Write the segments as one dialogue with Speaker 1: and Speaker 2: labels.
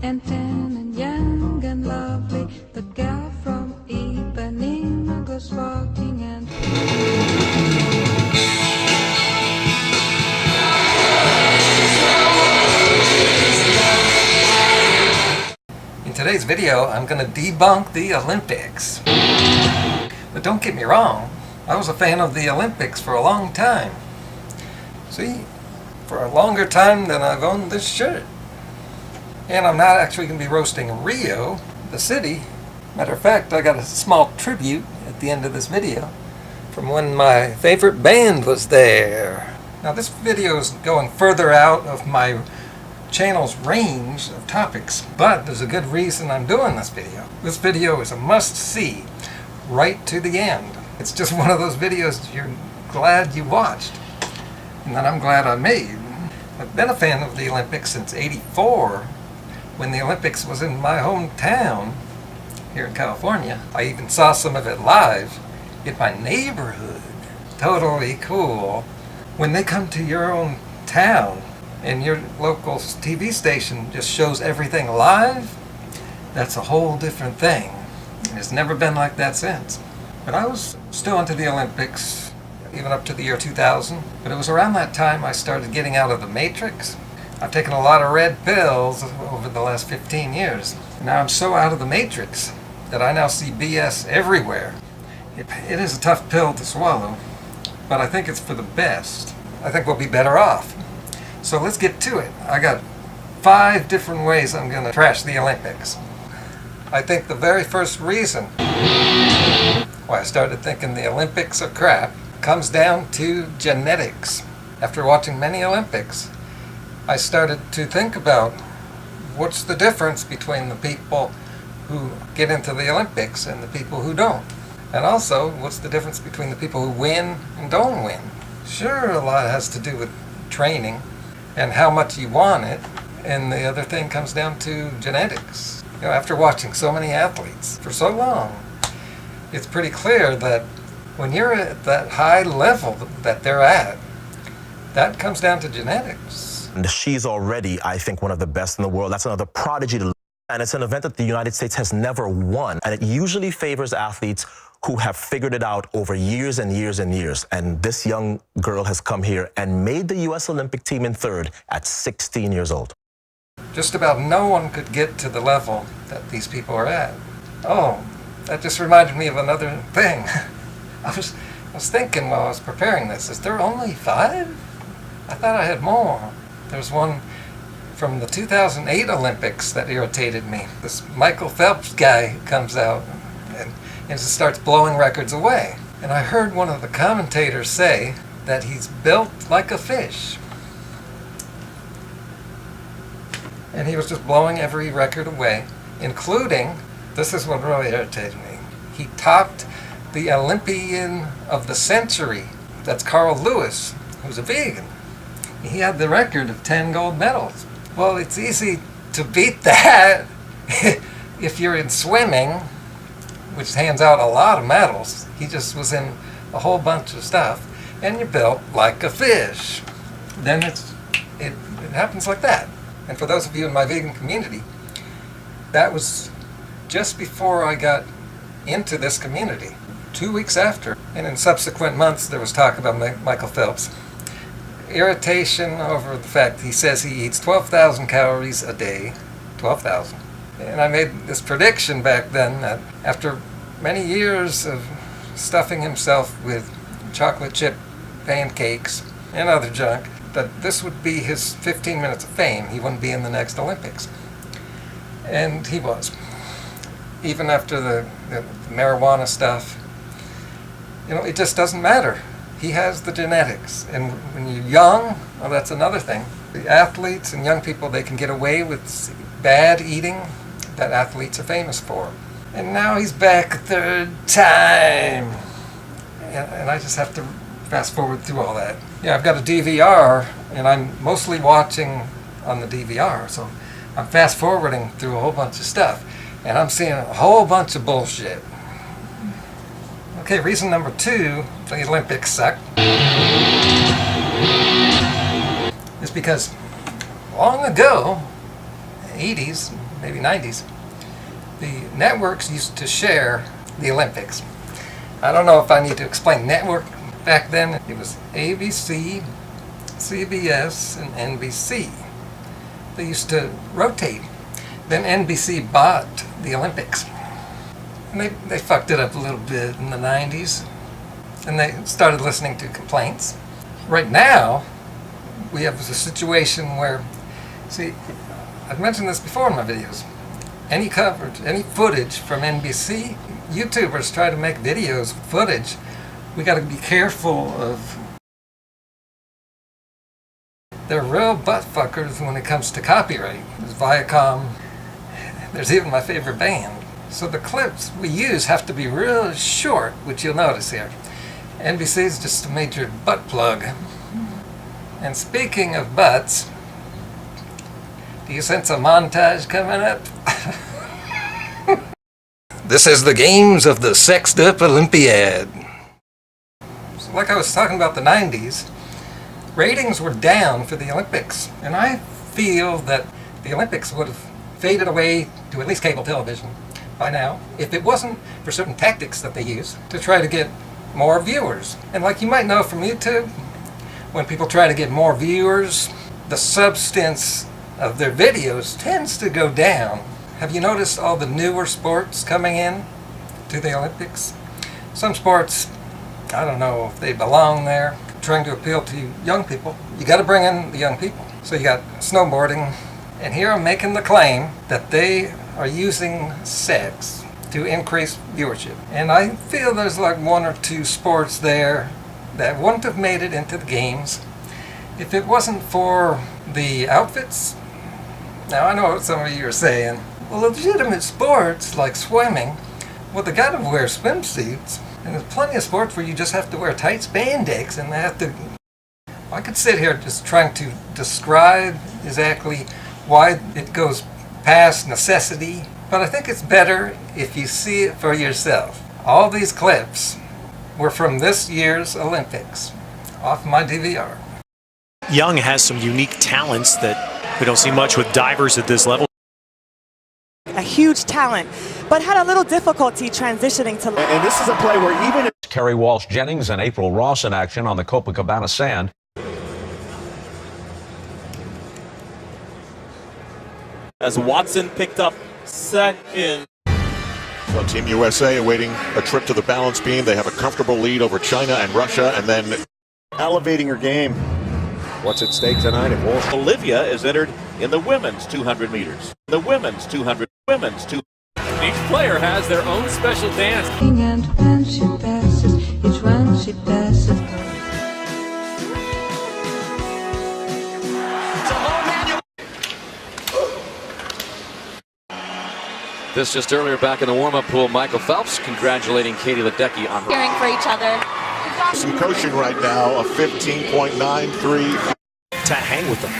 Speaker 1: and tan and young and lovely. The girl from Ipanema goes walking and
Speaker 2: in today's video, I'm going to debunk the Olympics. But don't get me wrong, I was a fan of the Olympics for a long time. See, for a longer time than I've owned this shirt. And I'm not actually going to be roasting Rio, the city. Matter of fact, I got a small tribute at the end of this video from when my favorite band was there. Now this video is going further out of my channel's range of topics, but there's a good reason I'm doing this video. This video is a must-see right to the end. It's just one of those videos you're glad you watched, and that I'm glad I made. I've been a fan of the Olympics since '84, when the Olympics was in my hometown here in California. I even saw some of it live in my neighborhood. Totally cool. When they come to your own town and your local TV station just shows everything live, that's a whole different thing. It's never been like that since. But I was still into the Olympics, even up to the year 2000. But it was around that time I started getting out of the Matrix. I've taken a lot of red pills over the last 15 years. Now I'm so out of the Matrix that I now see BS everywhere. It is a tough pill to swallow, but I think it's for the best. I think we'll be better off. So let's get to it. I got 5 different ways I'm going to trash the Olympics. I think the very first reason why I started thinking the Olympics are crap comes down to genetics. After watching many Olympics, I started to think about what's the difference between the people who get into the Olympics and the people who don't. And also, what's the difference between the people who win and don't win? Sure, a lot has to do with training and how much you want it, and the other thing comes down to genetics. You know, after watching so many athletes for so long, it's pretty clear that when you're at that high level that they're at, that comes down to genetics.
Speaker 3: And she's already, I think, one of the best in the world. That's another prodigy to. And it's an event that the United States has never won. And it usually favors athletes who have figured it out over years and years and years. And this young girl has come here and made the U.S. Olympic team in 3rd at 16 years old.
Speaker 2: Just about no one could get to the level that these people are at. Oh, that just reminded me of another thing. I was thinking while I was preparing this, is there only 5? I thought I had more. There's one from the 2008 Olympics that irritated me. This Michael Phelps guy comes out and just starts blowing records away. And I heard one of the commentators say that he's built like a fish. And he was just blowing every record away, including, this is what really irritated me, he topped the Olympian of the century. That's Carl Lewis, who's a vegan. He had the record of 10 gold medals. Well, it's easy to beat that if you're in swimming, which hands out a lot of medals. He just was in a whole bunch of stuff, and you're built like a fish. Then it happens like that. And for those of you in my vegan community, that was just before I got into this community. 2 weeks after, and in subsequent months there was talk about Michael Phelps. Irritation over the fact he says he eats 12,000 calories a day. 12,000. And I made this prediction back then that after many years of stuffing himself with chocolate chip pancakes and other junk, that this would be his 15 minutes of fame. He wouldn't be in the next Olympics. And he was. Even after the marijuana stuff, you know, it just doesn't matter. He has the genetics. And when you're young, well, that's another thing. The athletes and young people, they can get away with bad eating that athletes are famous for. And now he's back a 3rd time. And I just have to fast forward through all that. Yeah, I've got a DVR, and I'm mostly watching on the DVR, so I'm fast forwarding through a whole bunch of stuff, and I'm seeing a whole bunch of bullshit. Okay, reason number 2, the Olympics suck, is because long ago, 80s, maybe 90s, the networks used to share the Olympics. I don't know if I need to explain network. Back then it was ABC, CBS, and NBC. They used to rotate. Then NBC bought the Olympics. And they fucked it up a little bit in the 90s. And they started listening to complaints. Right now, we have a situation where, see, I've mentioned this before in my videos. Any coverage, any footage from NBC, YouTubers try to make videos, footage. We got to be careful of. They're real butt fuckers when it comes to copyright. There's Viacom. There's even my favorite band. So the clips we use have to be real short, which you'll notice here. NBC is just a major butt plug. And speaking of butts, do you sense a montage coming up? This is the games of the sexed up Olympiad. So like I was talking about the 90s, ratings were down for the Olympics. And I feel that the Olympics would have faded away to at least cable television by now if it wasn't for certain tactics that they use to try to get more viewers. And like you might know from YouTube, when people try to get more viewers, the substance of their videos tends to go down. Have you noticed all the newer sports coming in to the Olympics? Some sports, I don't know if they belong there, trying to appeal to young people. You got to bring in the young people. So you got snowboarding, and here I'm making the claim that they are using sex to increase viewership. And I feel there's like one or two sports there that wouldn't have made it into the games if it wasn't for the outfits. Now I know what some of you are saying. Well, legitimate sports like swimming, well, they gotta wear swimsuits. And there's plenty of sports where you just have to wear tight spandex and they have to. I could sit here just trying to describe exactly why it goes past necessity, but I think it's better if you see it for yourself. All these clips were from this year's Olympics, off my DVR.
Speaker 4: Young has some unique talents that we don't see much with divers at this level.
Speaker 5: A huge talent, but had a little difficulty transitioning to.
Speaker 6: And this is a play where even
Speaker 7: Kerry Walsh Jennings and April Ross in action on the Copacabana sand.
Speaker 6: as Watson picked up second.
Speaker 8: So Team USA awaiting a trip to the balance beam. They have a comfortable lead over China and Russia, and then
Speaker 6: Elevating her game.
Speaker 8: what's at stake tonight at Walsh?
Speaker 9: Olivia is entered in the women's 200 meters. The women's 200, women's 200. Each player has their own special dance.
Speaker 1: And when she passes, each one she passes.
Speaker 9: This just earlier back in the warm-up pool, Michael Phelps congratulating Katie Ledecky on her.
Speaker 5: Cheering for each other.
Speaker 8: Some coaching right now, a 15.93.
Speaker 4: To hang with them.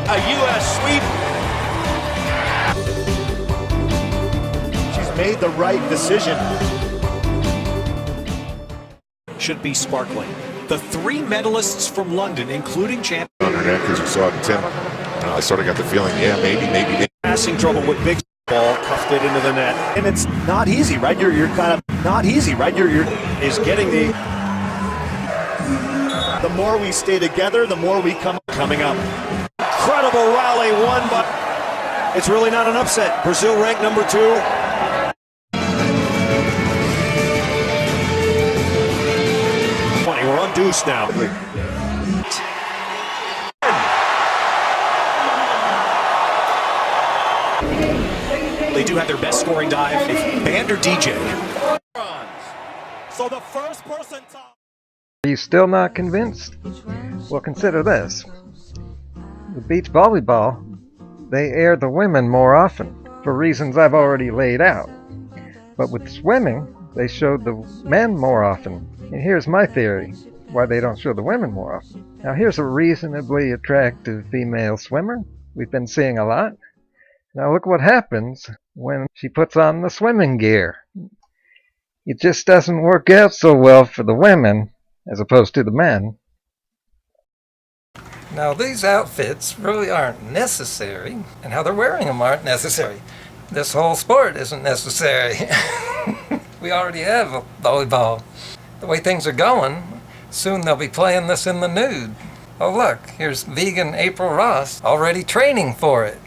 Speaker 9: A U.S. sweep.
Speaker 6: She's made the right decision.
Speaker 4: Should be sparkling. The three medalists from London, including champion.
Speaker 8: On her neck, as you saw it, Tim. I sort of got the feeling, yeah, maybe.
Speaker 4: Passing trouble with big
Speaker 6: Ball cuffed it into the net. And it's not easy, right? You're kind of not easy, right? You're is getting the more we stay together, the more we coming up. Incredible rally, won, but it's really not an upset. Brazil ranked number 2. We're on deuce now.
Speaker 4: They do have their best scoring dive. Band or DJ?
Speaker 6: So the first person
Speaker 10: Are you still not convinced? Well, consider this. With beach volleyball, they air the women more often, for reasons I've already laid out. But with swimming, they showed the men more often. And here's my theory, why they don't show the women more often. Now here's a reasonably attractive female swimmer we've been seeing a lot. Now look what happens when she puts on the swimming gear. It just doesn't work out so well for the women as opposed to the men.
Speaker 2: Now these outfits really aren't necessary, and how they're wearing them aren't necessary. This whole sport isn't necessary. We already have a volleyball. The way things are going, soon they'll be playing this in the nude. Oh look, here's vegan April Ross already training for it.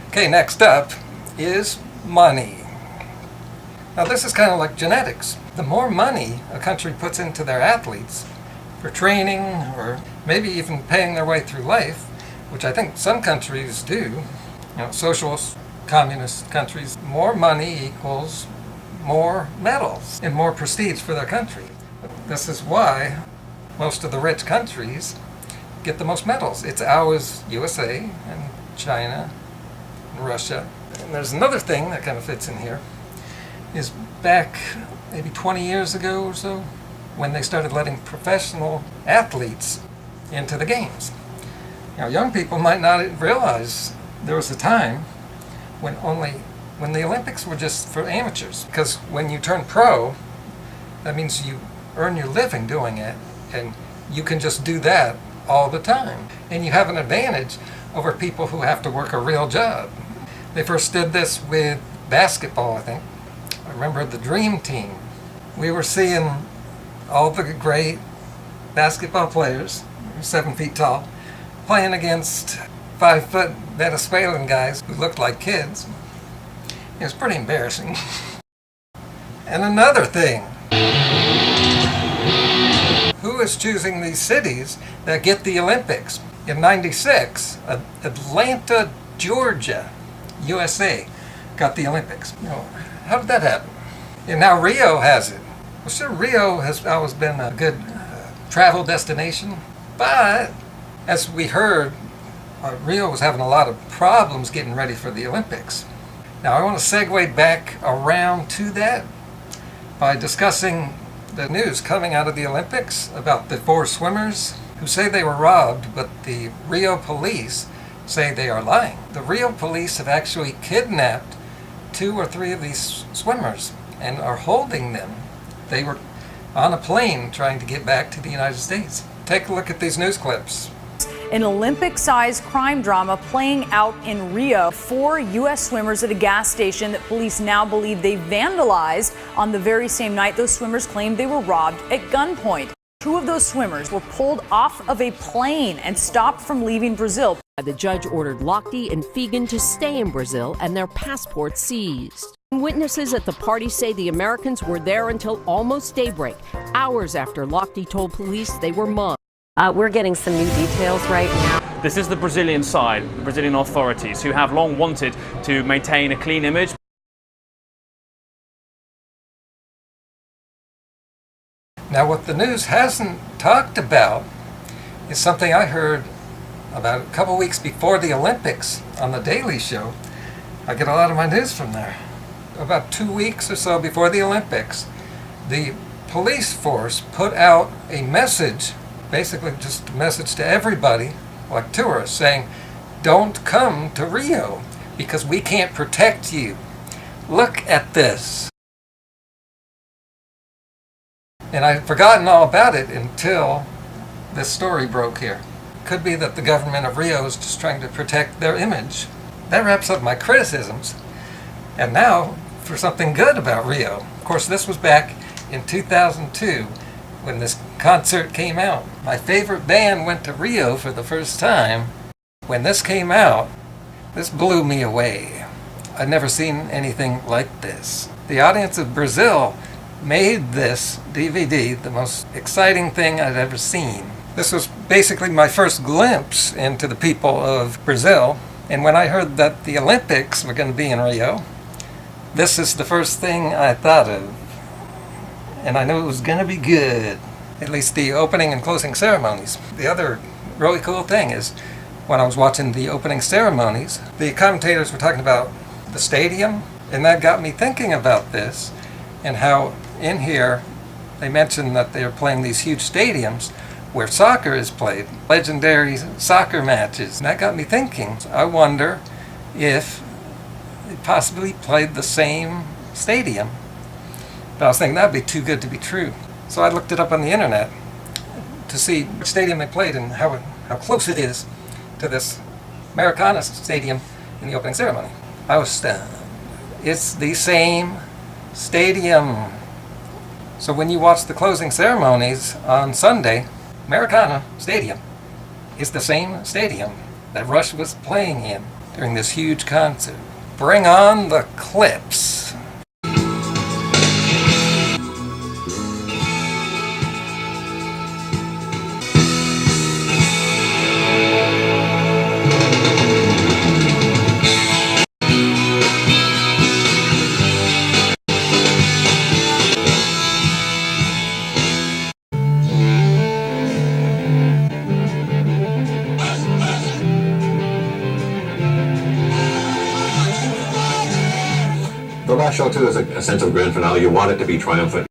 Speaker 2: Okay, next up is money. Now this is kind of like genetics. The more money a country puts into their athletes for training, or maybe even paying their way through life, which I think some countries do, socialist, communist countries, more money equals more medals and more prestige for their country. This is why most of the rich countries get the most medals. It's ours, USA and China and Russia. And there's another thing that kind of fits in here, is back maybe 20 years ago or so, when they started letting professional athletes into the games. Young people might not realize there was a time when the Olympics were just for amateurs. Because when you turn pro, that means you earn your living doing it, and you can just do that all the time. And you have an advantage over people who have to work a real job. They first did this with basketball, I think. I remember the Dream Team. We were seeing all the great basketball players, 7 feet tall, playing against 5-foot Venezuelan guys who looked like kids. It was pretty embarrassing. And another thing, who is choosing these cities that get the Olympics? In '96, Atlanta, Georgia, USA, got the Olympics. How did that happen? And now Rio has it. Well, sure, Rio has always been a good travel destination, but as we heard, Rio was having a lot of problems getting ready for the Olympics. Now I want to segue back around to that by discussing the news coming out of the Olympics about the 4 swimmers who say they were robbed, but the Rio police say they are lying. The Rio police have actually kidnapped 2 or 3 of these swimmers and are holding them. They were on a plane trying to get back to the United States. Take a look at these news clips.
Speaker 11: An Olympic-sized crime drama playing out in Rio. 4 U.S. swimmers at a gas station that police now believe they vandalized on the very same night those swimmers claimed they were robbed at gunpoint. 2 of those swimmers were pulled off of a plane and stopped from leaving Brazil.
Speaker 12: The judge ordered Lochte and Fegan to stay in Brazil and their passports seized. Witnesses at the party say the Americans were there until almost daybreak, hours after Lochte told police they were mugged.
Speaker 13: We're getting some new details right now.
Speaker 14: This is the Brazilian side, Brazilian authorities, who have long wanted to maintain a clean image.
Speaker 2: Now what the news hasn't talked about is something I heard about a couple weeks before the Olympics on The Daily Show. I get a lot of my news from there. About 2 weeks or so before the Olympics, the police force put out a message, basically just a message to everybody, like tourists, saying, don't come to Rio because we can't protect you. Look at this. And I'd forgotten all about it until this story broke here. Could be that the government of Rio is just trying to protect their image. That wraps up my criticisms. And now for something good about Rio. Of course, this was back in 2002 when this concert came out. My favorite band went to Rio for the first time. When this came out, this blew me away. I'd never seen anything like this. The audience of Brazil made this DVD the most exciting thing I'd ever seen. This was basically my first glimpse into the people of Brazil. And when I heard that the Olympics were going to be in Rio, this is the first thing I thought of. And I knew it was going to be good. At least the opening and closing ceremonies. The other really cool thing is when I was watching the opening ceremonies, the commentators were talking about the stadium. And that got me thinking about this and how in here they mentioned that they are playing these huge stadiums where soccer is played, legendary soccer matches. And that got me thinking. I wonder if they possibly played the same stadium. But I was thinking that'd be too good to be true. So I looked it up on the internet. to see which stadium they played and how close it is to this Americana stadium in the opening ceremony. I was stunned. It's the same stadium. So when you watch the closing ceremonies on Sunday, Americana Stadium is the same stadium that Rush was playing in during this huge concert. Bring on the clips.
Speaker 15: The last show, too, is a sense of grand finale. You want it to be triumphant.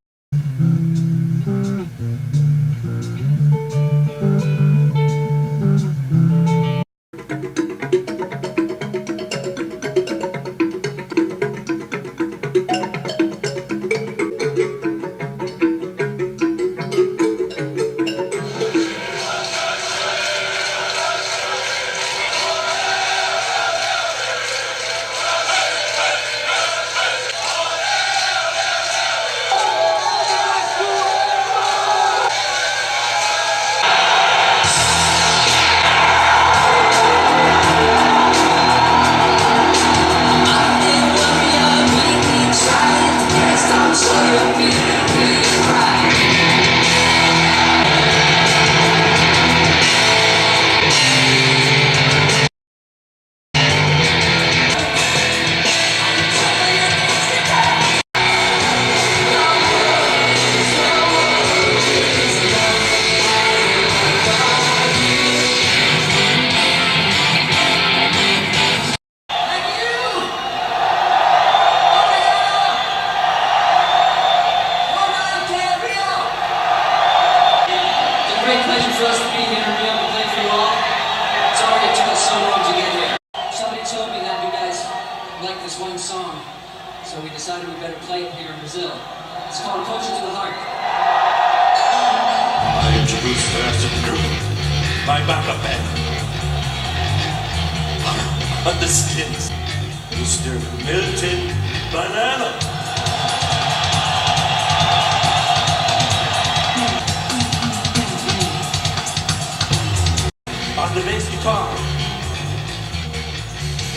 Speaker 16: So we decided we better play it here in Brazil. It's called Culture to the Heart.
Speaker 17: I introduce first the crew, my backup band. On the skins, Mr. Milton Banana. On the bass guitar,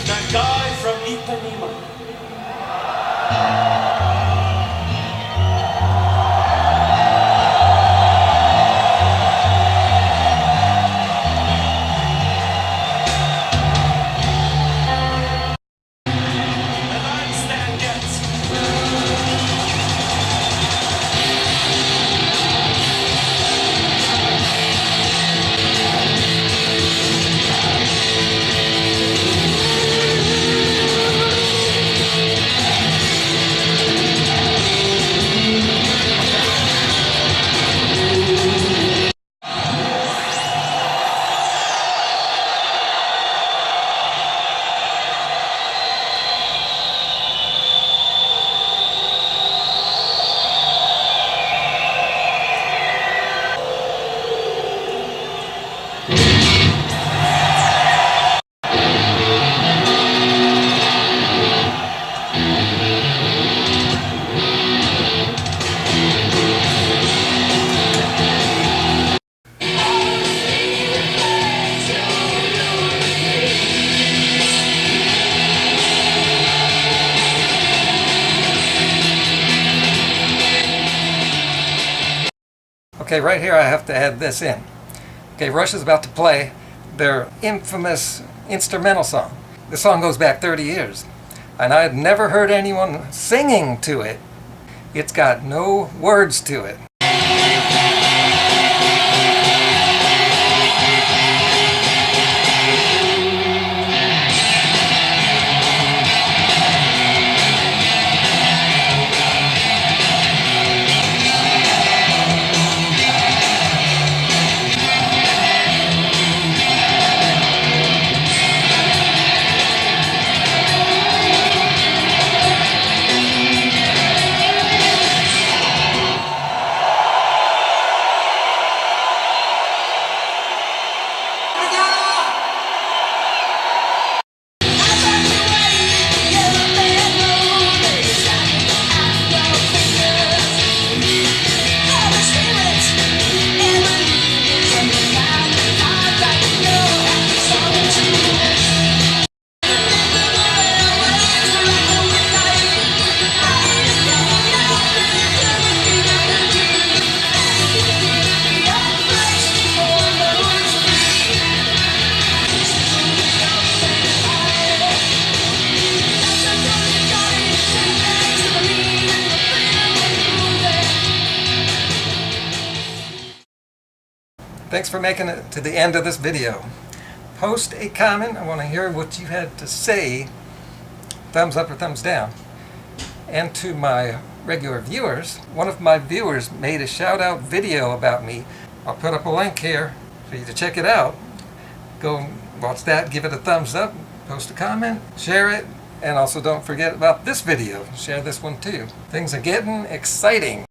Speaker 17: that guy from Ipanema.
Speaker 2: Okay, right here I have to add this in. Okay, Rush is about to play their infamous instrumental song. The song goes back 30 years, and I had never heard anyone singing to it. It's got no words to it. Thanks for making it to the end of this video. Post a comment. I want to hear what you had to say. Thumbs up or thumbs down. And to my regular viewers, one of my viewers made a shout out video about me. I'll put up a link here for you to check it out. Go watch that, give it a thumbs up, post a comment, share it, and also don't forget about this video. Share this one too. Things are getting exciting.